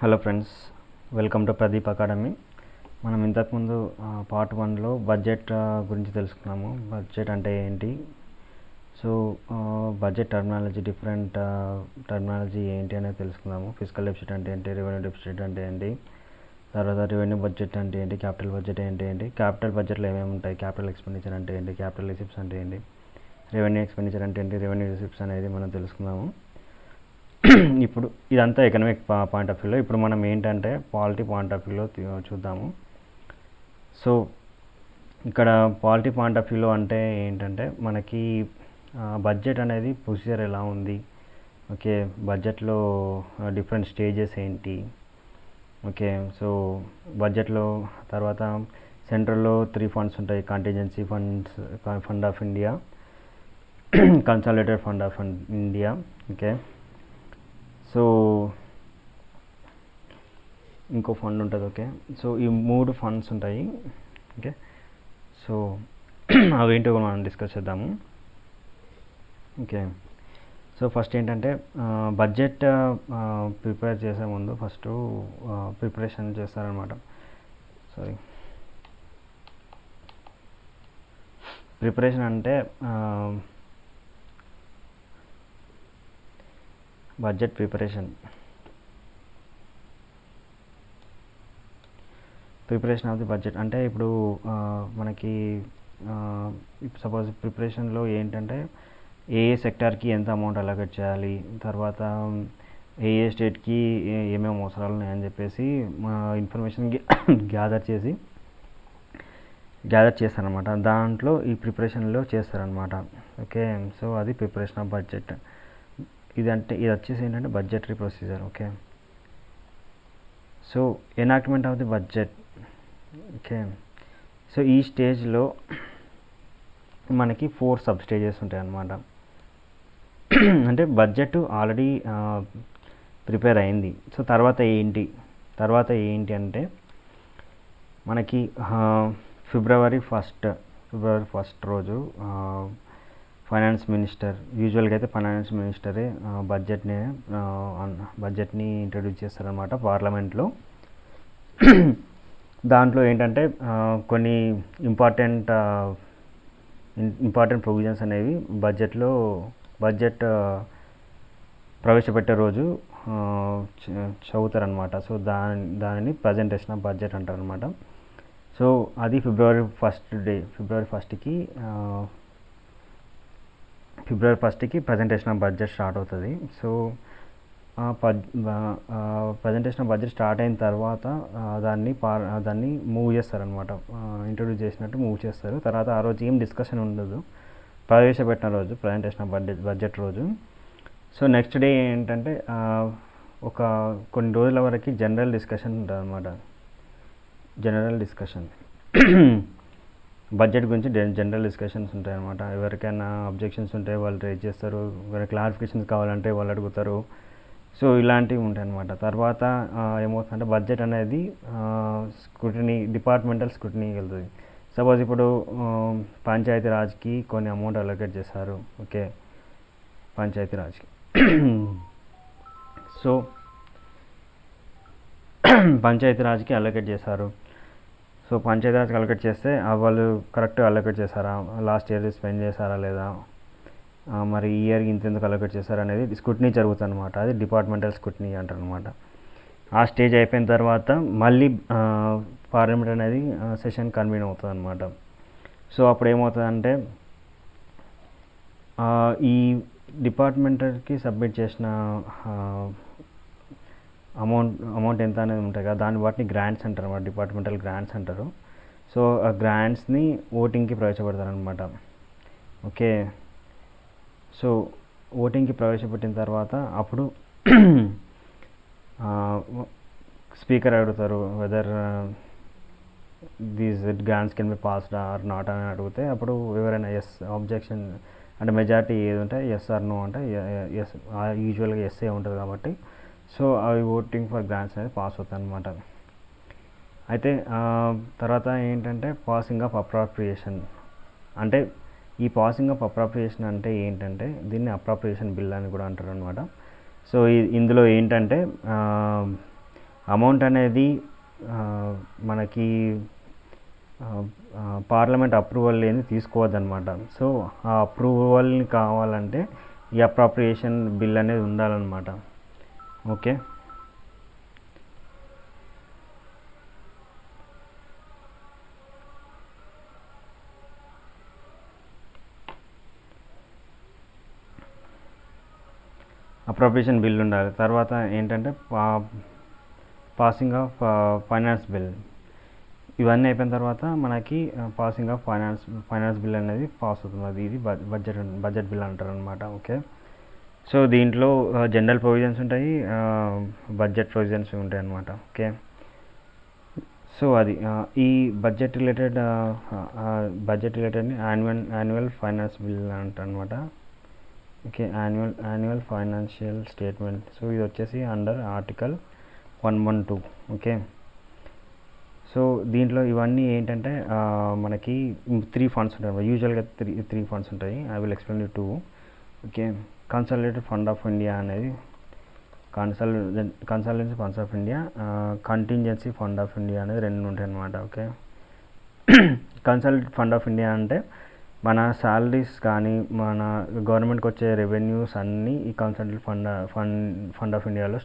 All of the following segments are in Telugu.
Hello friends, welcome to Pradeep academy. మనం ఇంతకుముందు పార్ట్ 1లో బడ్జెట్ గురించి తెలుసుకున్నాము. బడ్జెట్ అంటే ఏంటి, so budget terminology, different terminology ఏంటి అనేది తెలుసుకున్నాము. ఫిజికల్ డెఫిసిట్ అంటే ఏంటి, రెవెన్యూ డెఫిసిట్ అంటే ఏంటి, తర్వాత రెవెన్యూ బడ్జెట్ అంటే ఏంటి, క్యాపిటల్ బడ్జెట్ అంటే ఏంటి, క్యాపిటల్ బడ్జెట్లో ఏమేమి ఉంటాయి, క్యాపిటల్ ఎక్స్పెండిచర్ అంటే ఏంటి, క్యాపిటల్ రిసిప్ట్స్ అంటే ఏంటి, రెవెన్యూ ఎక్స్పెండిచర్ అంటే ఏంటి, రెవెన్యూ రిసిప్ట్స్ అనేది మనం తెలుసుకున్నాము. ఇప్పుడు ఇదంతా ఎకనామిక్ పాయింట్ ఆఫ్ వ్యూలో. ఇప్పుడు మనం ఏంటంటే పాలిటీ పాయింట్ ఆఫ్ వ్యూలో చూద్దాము. సో ఇక్కడ పాలిటీ పాయింట్ ఆఫ్ వ్యూలో అంటే ఏంటంటే మనకి బడ్జెట్ అనేది ప్రొసీజర్ ఎలా ఉంది, ఓకే, బడ్జెట్లో డిఫరెంట్ స్టేజెస్ ఏంటి, ఓకే. సో బడ్జెట్లో తర్వాత సెంట్రల్లో 3 ఫండ్స్ ఉంటాయి: contingency funds, fund of India, consolidated fund of India, okay. So ఇంకో ఫండ్ ఉంటుంది, ఓకే. సో ఈ 3 ఫండ్స్ ఉంటాయి, ఓకే. సో అవేంటో మనం డిస్కస్ చేద్దాము, ఓకే. సో ఫస్ట్ ఏంటంటే బడ్జెట్ ప్రిపేర్ చేసే ముందు ఫస్ట్ ప్రిపరేషన్ చేస్తారనమాట. సారీ, ప్రిపరేషన్ అంటే budget preparation of the budget అంటే ఇప్పుడు మనకి సపోజ్ ప్రిపరేషన్లో ఏంటంటే ఏ సెక్టార్కి ఎంత అమౌంట్ అలొకేట్ చేయాలి, తర్వాత ఏ స్టేట్కి ఏమేమి అవసరాలు ఉన్నాయని చెప్పేసి ఇన్ఫర్మేషన్ గ్యాదర్ చేస్తారనమాట. దాంట్లో ఈ ప్రిపరేషన్లో చేస్తారనమాట, ఓకే. సో అది ప్రిపరేషన్ ఆఫ్ బడ్జెట్. ఇది వచ్చేసి ఏంటంటే budgetary procedure, okay. So enactment of the budget, okay. So ఈ స్టేజ్లో మనకి 4 సబ్ స్టేజెస్ ఉంటాయి అన్నమాట. అంటే బడ్జెట్ ఆల్రెడీ ప్రిపేర్ అయింది. సో తర్వాత ఏంటి అంటే మనకి ఫిబ్రవరి ఫస్ట్ రోజు ఫైనాన్స్ మినిస్టర్, యూజువల్గా అయితే ఫైనాన్స్ మినిస్టరే బడ్జెట్ని ఇంట్రడ్యూస్ చేస్తారనమాట పార్లమెంట్లో. దాంట్లో ఏంటంటే కొన్ని ఇంపార్టెంట్ ప్రొవిజన్స్ అనేవి బడ్జెట్ ప్రవేశపెట్టే రోజు చదువుతారనమాట. సో దానిని ప్రజెంటేషన్ ఆఫ్ బడ్జెట్ అంటారనమాట. సో అది ఫిబ్రవరి ఫస్ట్కి ప్రజెంటేషన్ ఆఫ్ బడ్జెట్ స్టార్ట్ అవుతుంది. So presentation of budget start అయిన తర్వాత దాన్ని మూవ్ చేస్తారనమాట. ఇంట్రొడ్యూస్ చేసినట్టు మూవ్ చేస్తారు. తర్వాత ఆ రోజు ఏం డిస్కషన్ ఉండదు, ప్రవేశపెట్టిన రోజు ప్రజెంటేషన్ ఆఫ్ బడ్జెట్ రోజు. సో నెక్స్ట్ డే ఏంటంటే కొన్ని రోజుల వరకు జనరల్ డిస్కషన్ ఉంటుంది అనమాట. జనరల్ డిస్కషన్ బడ్జెట్ గురించి జనరల్ డిస్కషన్స్ ఉంటాయి అన్నమాట. ఎవరికైనా అబ్జెక్షన్స్ ఉంటే వాళ్ళు రేజ్ చేస్తారు, ఎవరైనా క్లారిఫికేషన్స్ కావాలంటే వాళ్ళు అడుగుతారు. సో ఇలాంటివి ఉంటాయి అన్నమాట. తర్వాత ఏమవుతుందంటే బడ్జెట్ అనేది డిపార్ట్మెంటల్ స్క్రూటినీకి వెళ్తుంది. సపోజ్ ఇప్పుడు పంచాయతీరాజ్కి కొన్ని అమౌంట్ అలొకేట్ చేశారు, ఓకే, పంచాయతీరాజ్కి. సో పంచాయతీరాజ్కి అలొకేట్ చేశారు. సో పంచాయతీరాజ్కి అలొకేట్ చేస్తే వాళ్ళు కరెక్ట్గా అలొకేట్ చేశారా, లాస్ట్ ఇయర్ స్పెండ్ చేశారా లేదా, మరి ఈ ఇయర్కి ఇంతెందుకు అలొకేట్ చేశారు అనేది స్క్రూటినీ జరుగుతుంది అనమాట. అది డిపార్ట్మెంటల్ స్క్రూటినీ అంటారు అనమాట. ఆ స్టేజ్ అయిపోయిన తర్వాత మళ్ళీ పార్లమెంట్ అనేది సెషన్ కన్వీన్ అవుతుంది అనమాట. సో అప్పుడు ఏమవుతుందంటే ఈ డిపార్ట్మెంటల్కి సబ్మిట్ చేసిన అమౌంట్ ఎంత అనేది ఉంటాయి కదా, దాన్ని వాటిని గ్రాంట్స్ అంటారు అన్నమాట, డిపార్ట్మెంటల్ గ్రాంట్స్ అంటారు. సో ఆ గ్రాంట్స్ని ఓటింగ్కి ప్రవేశపెడతారు అనమాట, ఓకే. సో ఓటింగ్కి ప్రవేశపెట్టిన తర్వాత అప్పుడు స్పీకర్ అడుగుతారు whether these grants can be passed or not అని అడిగితే అప్పుడు ఎవరైనా ఆబ్జెక్షన్ అంటే మెజారిటీ ఏది ఉంటే ఎస్ ఆర్ నో అంటే ఎస్, యూజువల్గా ఎస్ఏ ఉంటుంది కాబట్టి సో అవి ఓటింగ్ ఫర్ గ్రాంట్స్ అనేది పాస్ అవుతాయి అన్నమాట. అయితే తర్వాత ఏంటంటే పాసింగ్ ఆఫ్ అప్రాప్రియేషన్. అంటే ఈ పాసింగ్ ఆఫ్ అప్రాప్రియేషన్ అంటే ఏంటంటే దీన్ని అప్రాప్రియేషన్ బిల్ అని కూడా అంటారు అనమాట. సో ఇందులో ఏంటంటే అమౌంట్ అనేది మనకి పార్లమెంట్ అప్రూవల్ లేని తీసుకోవద్దనమాట. సో ఆ అప్రూవల్ని కావాలంటే ఈ అప్రాప్రియేషన్ బిల్ అనేది ఉండాలన్నమాట. ఓకే, అప్రాప్రియేషన్ బిల్ ఉండాలి. తర్వాత ఏంటంటే పాసింగ్ ఆఫ్ ఫైనాన్స్ బిల్. ఇవన్నీ అయిపోయిన తర్వాత మనకి పాసింగ్ ఆఫ్ ఫైనాన్స్ బిల్ అనేది పాస్ అవుతుంది. ఇది బడ్జెట్ బిల్ అంటారు అనమాట. ఓకే, సో దీంట్లో జనరల్ ప్రొవిజన్స్ ఉంటాయి, బడ్జెట్ ప్రొవిజన్స్ ఉంటాయి అన్నమాట. ఓకే, సో అది ఈ బడ్జెట్ రిలేటెడ్ని యాన్యువల్ ఫైనాన్స్ బిల్ అంటారనమాట. Okay, annual financial statement. So ఇది వచ్చేసి అండర్ ఆర్టికల్ 112. ఓకే, సో దీంట్లో ఇవన్నీ ఏంటంటే మనకి 3 ఫండ్స్ ఉంటాయి. యూజువల్గా త్రీ ఫండ్స్ ఉంటాయి. I will explain you 2. Okay, consolidated fund of India అనేది consolidated funds of India, contingency fund of India అనేది 2 ఉంటాయి అన్నమాట. Okay, consolidated fund of India అంటే మన శాలరీస్ కానీ మన గవర్నమెంట్కి వచ్చే రెవెన్యూస్ అన్నీ ఈ కన్సాలిడేటెడ్ ఫండ్ ఆఫ్ ఇండియాలో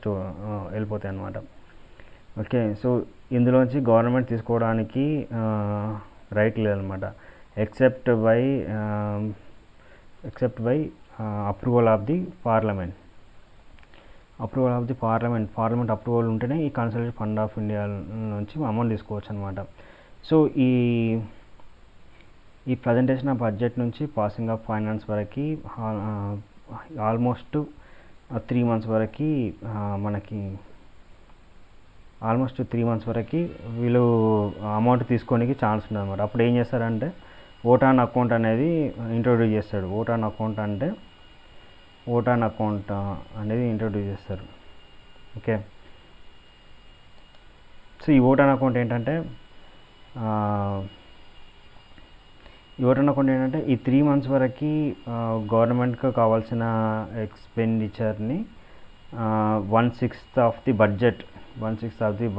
వెళ్ళిపోతాయి అన్నమాట. ఓకే, సో ఇందులోంచి గవర్నమెంట్ తీసుకోవడానికి రైట్ లేదనమాట, except by approval of the parliament. Parliament approval ఉంటేనే ఈ కన్సాలిడేటెడ్ ఫండ్ ఆఫ్ ఇండియా నుంచి అమౌంట్ తీసుకోవచ్చు అనమాట. సో ఈ ప్రజెంటేషన్ ఆఫ్ బడ్జెట్ నుంచి పాసింగ్ ఆఫ్ ఫైనాన్స్ వరకు ఆల్మోస్ట్ 3 మంత్స్ వరకు వీళ్ళు అమౌంట్ తీసుకోనికి ఛాన్స్ ఉంది అనమాట. అప్పుడు ఏం చేస్తారంటే ఓట్ ఆన్ అకౌంట్ అనేది ఇంట్రొడ్యూస్ చేస్తాడు. ఓట్ ఆన్ అకౌంట్ అనేది ఇంట్రొడ్యూస్ చేస్తారు. ఓకే, సో ఈ ఓట్ ఆన్ అకౌంట్ ఏంటంటే ఈ 3 మంత్స్ వరకు గవర్నమెంట్కి కావాల్సిన ఎక్స్పెండిచర్ని 1/6 ఆఫ్ ది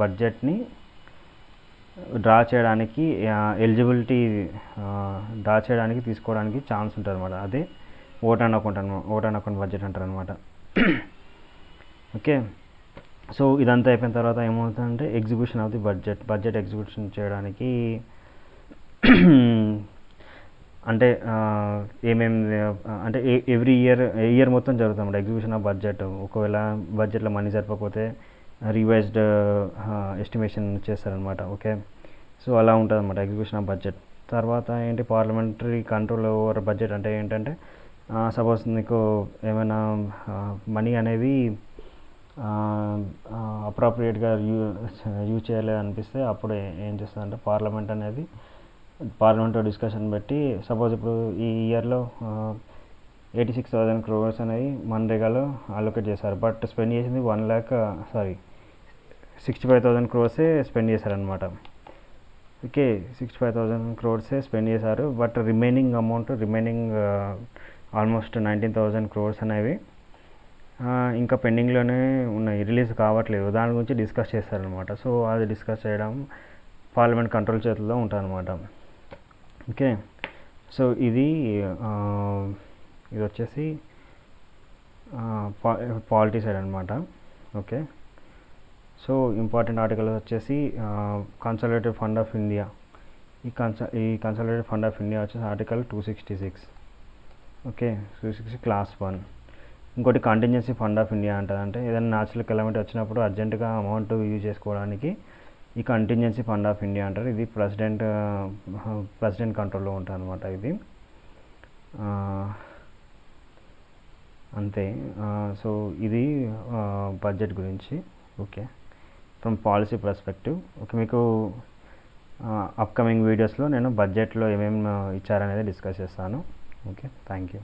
బడ్జెట్ని డ్రా చేయడానికి తీసుకోవడానికి ఛాన్స్ ఉంటుంది అనమాట. అదే ఓట్ ఆన్ అకౌంట్ బడ్జెట్ అంటారు అనమాట. ఓకే, సో ఇదంతా అయిపోయిన తర్వాత ఏమవుతుందంటే execution of the budget execution చేయడానికి అంటే అంటే ఎవ్రీ ఇయర్ మొత్తం జరుగుతుంది అన్నమాట ఎగ్జిక్యూషన్ ఆఫ్ బడ్జెట్. ఒకవేళ బడ్జెట్లో మనీ సరిపోతే రివైజ్డ్ ఎస్టిమేషన్ చేస్తారనమాట. ఓకే, సో అలా ఉంటుంది అన్నమాట ఎగ్జిక్యూషన్ ఆఫ్ బడ్జెట్. తర్వాత ఏంటి, పార్లమెంటరీ కంట్రోల్ ఓవర్ బడ్జెట్ అంటే ఏంటంటే సపోజ్ నీకు ఏమైనా మనీ అనేది అప్రాప్రియేట్గా యూజ్ చేయలేదు అనిపిస్తే అప్పుడు ఏం చేస్తుందంటే పార్లమెంట్లో డిస్కషన్ పెట్టి, సపోజ్ ఇప్పుడు ఈ ఇయర్లో 86,000 crores అనేవి మన్రేగాలో అలొకేట్ చేశారు. బట్ స్పెండ్ చేసింది 65,000 crores స్పెండ్ చేశారనమాట. ఓకే, 65,000 crores స్పెండ్ చేశారు. బట్ రిమైనింగ్ ఆల్మోస్ట్ 19,000 crores అనేవి ఇంకా పెండింగ్లోనే ఉన్నాయి, రిలీజ్ కావట్లేదు. దాని గురించి డిస్కస్ చేస్తారనమాట. సో అది డిస్కస్ చేయడం పార్లమెంట్ కంట్రోల్ చేతుల్లో ఉంటుందన్నమాట. ఓకే, సో ఇది వచ్చేసి పాలిటీ సైడ్ అనమాట. ఓకే, సో ఇంపార్టెంట్ ఆర్టికల్ వచ్చేసి కన్సాలిడేటెడ్ ఫండ్ ఆఫ్ ఇండియా. ఈ కన్సాలిడేటెడ్ ఫండ్ ఆఫ్ ఇండియా వచ్చేసి ఆర్టికల్ 266. Okay, 266 class 1. ఇంకోటి కంటింజెన్సీ ఫండ్ ఆఫ్ ఇండియా అంటారు. అంటే ఏదైనా న్యాచురల్ కెలామిటీ వచ్చినప్పుడు అర్జెంటుగా అమౌంట్ యూజ్ చేసుకోవడానికి ఈ కంటింజెన్సీ ఫండ్ ఆఫ్ ఇండియా అంటారు. ఇది ప్రెసిడెంట్ కంట్రోల్లో ఉంటుంది అనమాట. ఇది అంతే. సో ఇది బడ్జెట్ గురించి. Okay, from policy perspective. Okay, మీకు అప్కమింగ్ వీడియోస్లో నేను బడ్జెట్లో ఏమేమి ఇచ్చారనేది డిస్కస్ చేస్తాను. Okay, thank you.